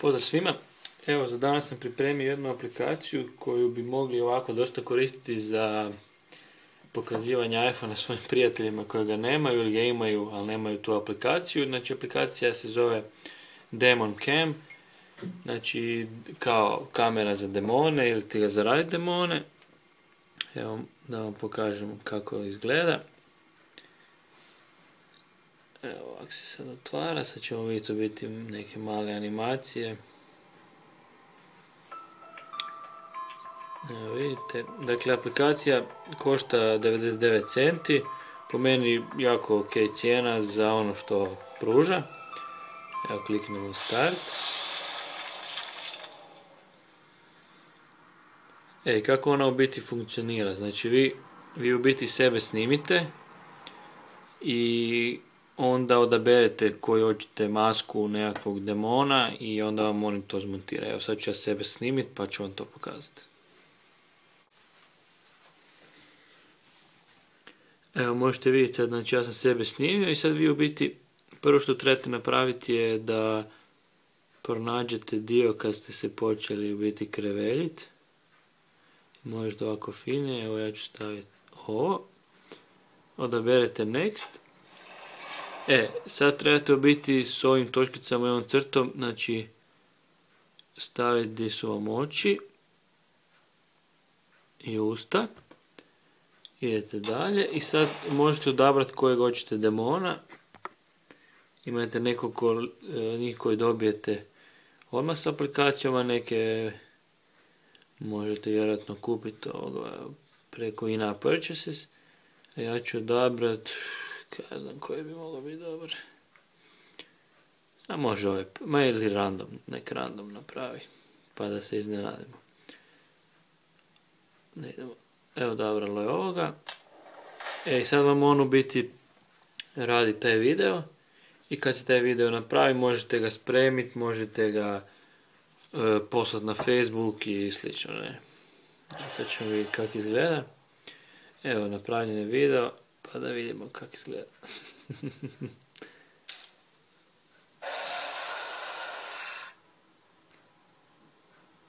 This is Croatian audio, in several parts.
Pozdrav svima. Evo, za danas sam pripremio jednu aplikaciju koju bi mogli ovako dosta koristiti za pokazivanje iPhone-a svojim prijateljima koji ga nemaju ili ga imaju, ali nemaju tu aplikaciju. Znači, aplikacija se zove Demon Cam. Znači, kao kamera za demone ili ti ga za raditi demone. Evo, da vam pokažem kako izgleda. Evo, ovako se sad otvara, sad ćemo vidjeti biti neke male animacije. Evo vidite, dakle aplikacija košta 99 centi, po meni jako ok cijena za ono što pruža. Evo kliknemo start. Kako ona u biti funkcionira, znači vi u biti sebe snimite i onda odaberete koju hoćete masku nekakvog demona i onda vam oni to zmontira. Evo sad ću ja sebe snimiti pa ću vam to pokazati. Evo možete vidjeti sad, znači ja sam sebe snimio i sad vi u biti prvo što trebate napraviti je da pronađete dio kad ste se počeli u biti kreveljiti. Možete ovako finije, evo ja ću staviti ovo. Odaberete next. Sad trebate u biti s ovim točkicama i ovom crtom, znači staviti gdje su vam oči i usta. Idete dalje i sad možete odabrati kojeg hoćete demona. Imate nekoliko njih koji dobijete odmah s aplikacijama, neke možete vjerojatno kupiti preko in-app purchases. Ja ću odabrati, ne znam koji bi mogao biti dobar. A može ovaj, ili random, nek random napravi, pa da se iznenadimo. Ne idemo. Evo odabralo je ovoga. I sad vam on u biti radi taj video. I kad se taj video napravi možete ga spremiti, možete ga poslati na Facebook i slično. Sad ćemo vidjeti kako izgleda. Evo napravljen je video, pa da vidimo kako izgleda.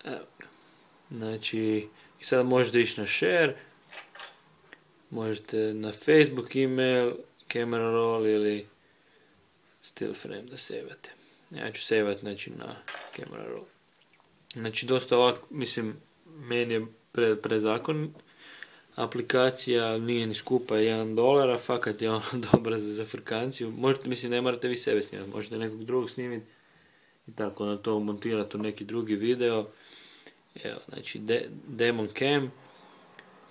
Evo ga. Znači, i sad možete ići na share, možete na Facebook, email, camera roll ili still frame da sevate. Ja ću sevati znači na camera roll. Znači dosta ovako, mislim, meni je prezakon aplikacija, nije ni skupa $1, fakat je ono dobra za frkanciju. Možete, mislim, ne morate vi sebe snimati, možete nekog drugog snimiti i tako na to montirati u neki drugi video. Evo, znači Demon Cam.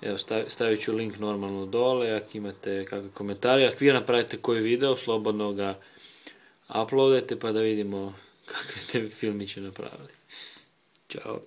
Evo, stavit ću link normalno dole, ako imate kakve komentare, ako vi napravite koji video, slobodno ga uploadajte pa da vidimo kakve ste filmiće napravili. Ćao.